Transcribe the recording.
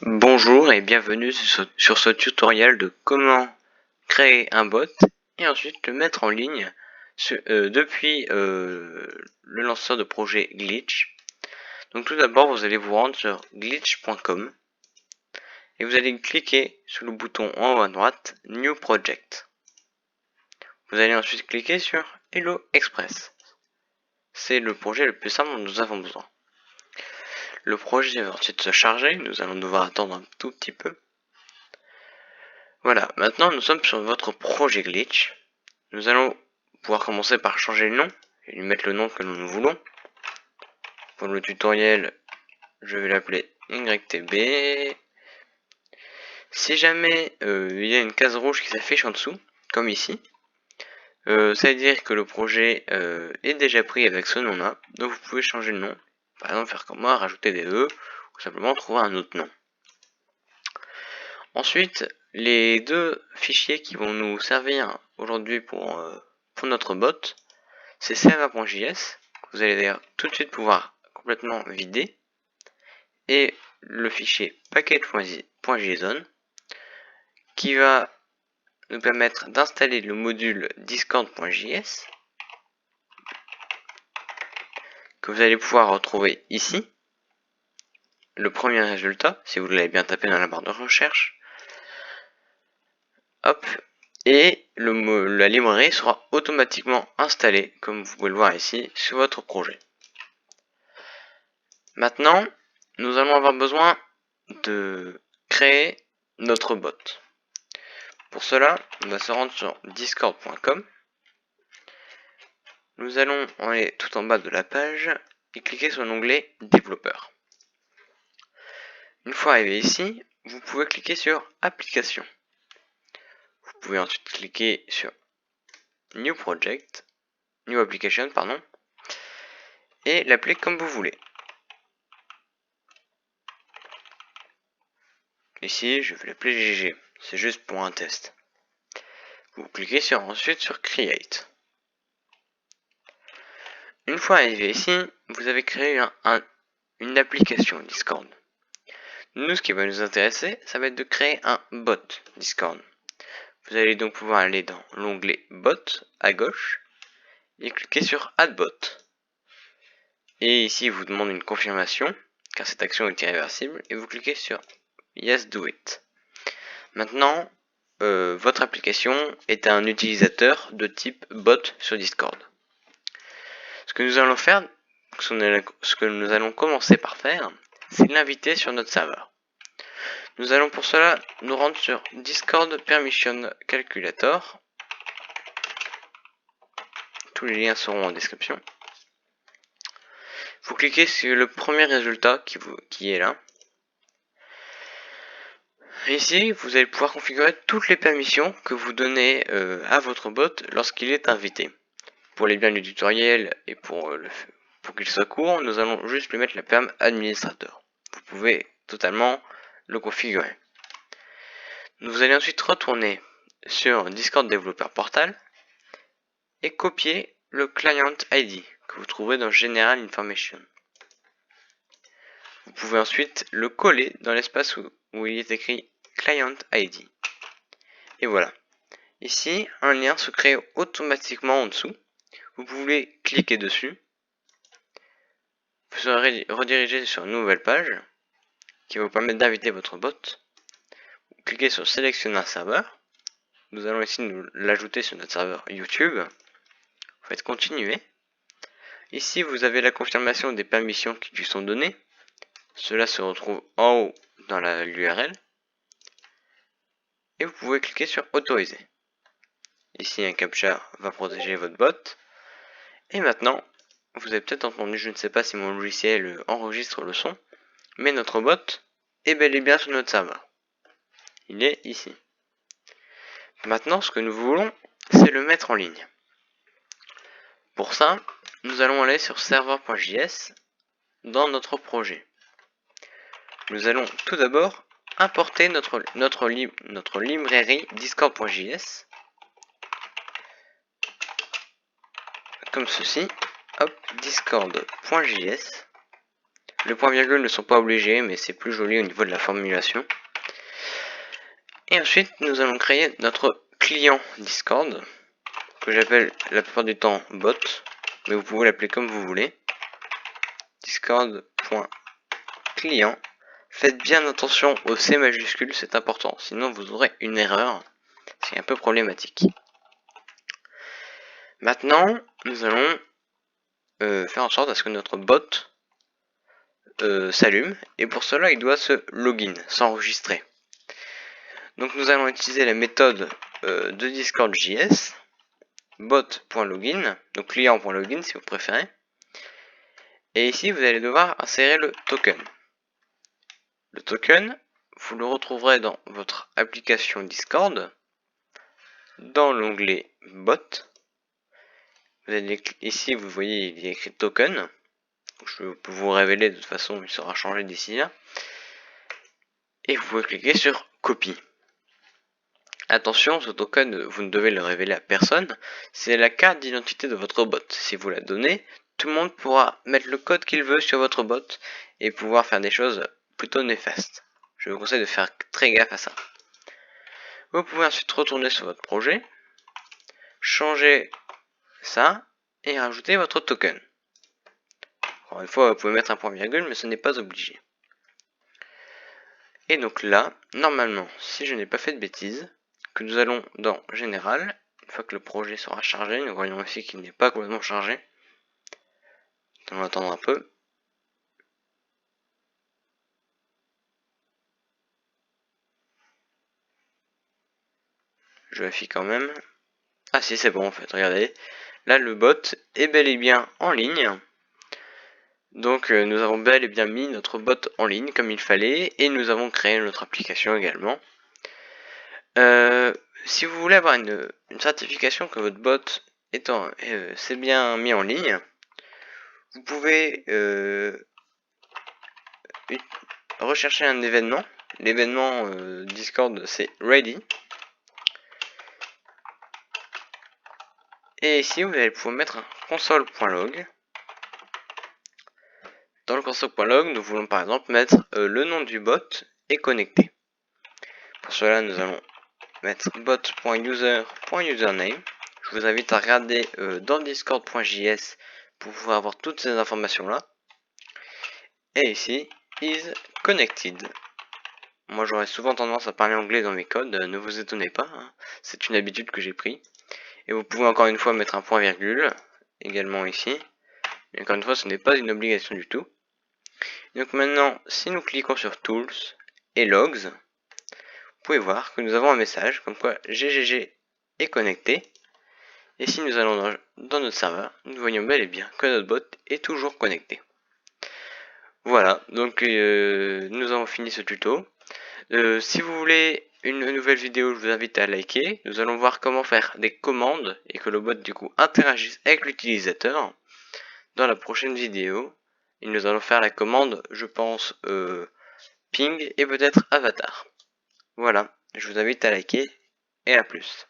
Bonjour et bienvenue sur ce tutoriel de comment créer un bot et ensuite le mettre en ligne depuis le lanceur de projet Glitch. Donc tout d'abord vous allez vous rendre sur glitch.com et vous allez cliquer sur le bouton en haut à droite New Project. Vous allez ensuite cliquer sur Hello Express. C'est le projet le plus simple dont nous avons besoin. Le projet va ensuite se charger, nous allons devoir attendre un tout petit peu. Voilà, maintenant nous sommes sur votre projet Glitch. Nous allons pouvoir commencer par changer le nom et lui mettre le nom que nous voulons. Pour le tutoriel, je vais l'appeler YTB. Si jamais il y a une case rouge qui s'affiche en dessous, comme ici, ça veut dire que le projet est déjà pris avec ce nom-là. Donc vous pouvez changer le nom. Par exemple, faire comme moi, rajouter des E, ou simplement trouver un autre nom. Ensuite, les deux fichiers qui vont nous servir aujourd'hui pour notre bot, c'est server.js, que vous allez d'ailleurs tout de suite pouvoir complètement vider, et le fichier package.json, qui va nous permettre d'installer le module discord.js, que vous allez pouvoir retrouver ici, le premier résultat, si vous l'avez bien tapé dans la barre de recherche. Hop, et la librairie sera automatiquement installée, comme vous pouvez le voir ici, sur votre projet. Maintenant, nous allons avoir besoin de créer notre bot. Pour cela, on va se rendre sur discord.com. Nous allons aller tout en bas de la page et cliquer sur l'onglet développeur. Une fois arrivé ici, vous pouvez cliquer sur application. Vous pouvez ensuite cliquer sur New Project, New Application, pardon, et l'appeler comme vous voulez. Ici, je vais l'appeler GG, c'est juste pour un test. Vous cliquez ensuite sur Create. Une fois arrivé ici, vous avez créé une application Discord. Nous, ce qui va nous intéresser, ça va être de créer un bot Discord. Vous allez donc pouvoir aller dans l'onglet Bot à gauche et cliquer sur Add Bot. Et ici, il vous demande une confirmation, car cette action est irréversible, et vous cliquez sur Yes, do it. Maintenant, votre application est un utilisateur de type bot sur Discord. Ce que nous allons faire, ce que nous allons commencer par faire, c'est l'inviter sur notre serveur. Nous allons pour cela nous rendre sur Discord Permission Calculator. Tous les liens seront en description. Vous cliquez sur le premier résultat qui est là. Ici, vous allez pouvoir configurer toutes les permissions que vous donnez à votre bot lorsqu'il est invité. Pour les biens du tutoriel et pour qu'il soit court, nous allons juste lui mettre la perm administrateur. Vous pouvez totalement le configurer. Vous allez ensuite retourner sur Discord Developer Portal et copier le Client ID que vous trouverez dans General Information. Vous pouvez ensuite le coller dans l'espace où il est écrit Client ID. Et voilà. Ici, un lien se crée automatiquement en dessous. Vous pouvez cliquer dessus. Vous serez redirigé sur une nouvelle page qui va vous permettre d'inviter votre bot. Vous cliquez sur sélectionner un serveur. Nous allons ici l'ajouter sur notre serveur YouTube. Vous faites continuer. Ici, vous avez la confirmation des permissions qui lui sont données. Cela se retrouve en haut dans l'URL. Et vous pouvez cliquer sur autoriser. Ici, un captcha va protéger votre bot. Et maintenant, vous avez peut-être entendu, je ne sais pas si mon logiciel enregistre le son, mais notre bot est bel et bien sur notre serveur. Il est ici. Maintenant, ce que nous voulons, c'est le mettre en ligne. Pour ça, nous allons aller sur server.js dans notre projet. Nous allons tout d'abord importer notre librairie discord.js comme ceci. Hop, discord.js. Le point virgule ne sont pas obligés, mais c'est plus joli au niveau de la formulation. Et ensuite, nous allons créer notre client Discord, que j'appelle la plupart du temps bot, mais vous pouvez l'appeler comme vous voulez. Discord.client. Faites bien attention au C majuscule, c'est important, sinon vous aurez une erreur, c'est un peu problématique. Maintenant, nous allons faire en sorte à ce que notre bot s'allume, et pour cela il doit se login, s'enregistrer. Donc nous allons utiliser la méthode de Discord.js, bot.login, donc client.login si vous préférez. Et ici vous allez devoir insérer le token. Le token, vous le retrouverez dans votre application Discord, dans l'onglet bot. Vous allez, ici vous voyez il y a écrit token. Je peux vous révéler, de toute façon il sera changé d'ici là. Et vous pouvez cliquer sur copie. Attention, ce token, vous ne devez le révéler à personne, c'est la carte d'identité de votre bot. Si vous la donnez, tout le monde pourra mettre le code qu'il veut sur votre bot et pouvoir faire des choses plutôt néfastes. Je vous conseille de faire très gaffe à ça. Vous pouvez ensuite retourner sur votre projet, changer ça et rajouter votre token. Encore une fois, vous pouvez mettre un point virgule, mais ce n'est pas obligé. Et donc là, normalement, si je n'ai pas fait de bêtises, que nous allons dans Général, une fois que le projet sera chargé, nous voyons ici qu'il n'est pas complètement chargé. On va attendre un peu. Je vérifie quand même. Ah si, c'est bon en fait, regardez. Là, le bot est bel et bien en ligne. Donc nous avons bel et bien mis notre bot en ligne comme il fallait, et nous avons créé notre application également. Si vous voulez avoir une certification que votre bot s'est bien mis en ligne, vous pouvez rechercher un événement. L'événement Discord c'est ready. Et ici vous allez pouvoir mettre un console.log. Dans le console.log, nous voulons par exemple mettre le nom du bot et connecté. Pour cela, nous allons mettre bot.user.username. Je vous invite à regarder dans discord.js pour pouvoir avoir toutes ces informations là. Et ici, is connected. Moi j'aurais souvent tendance à parler anglais dans mes codes, ne vous étonnez pas, hein. C'est une habitude que j'ai pris. Et vous pouvez encore une fois mettre un point virgule, également ici. Mais encore une fois, ce n'est pas une obligation du tout. Donc maintenant, si nous cliquons sur Tools et Logs, vous pouvez voir que nous avons un message comme quoi GGG est connecté. Et si nous allons dans notre serveur, nous voyons bel et bien que notre bot est toujours connecté. Voilà, donc nous avons fini ce tuto. Si vous voulez une nouvelle vidéo, je vous invite à liker. Nous allons voir comment faire des commandes et que le bot du coup interagisse avec l'utilisateur dans la prochaine vidéo. Et nous allons faire la commande, je pense, ping et peut-être avatar. Voilà, je vous invite à liker et à plus.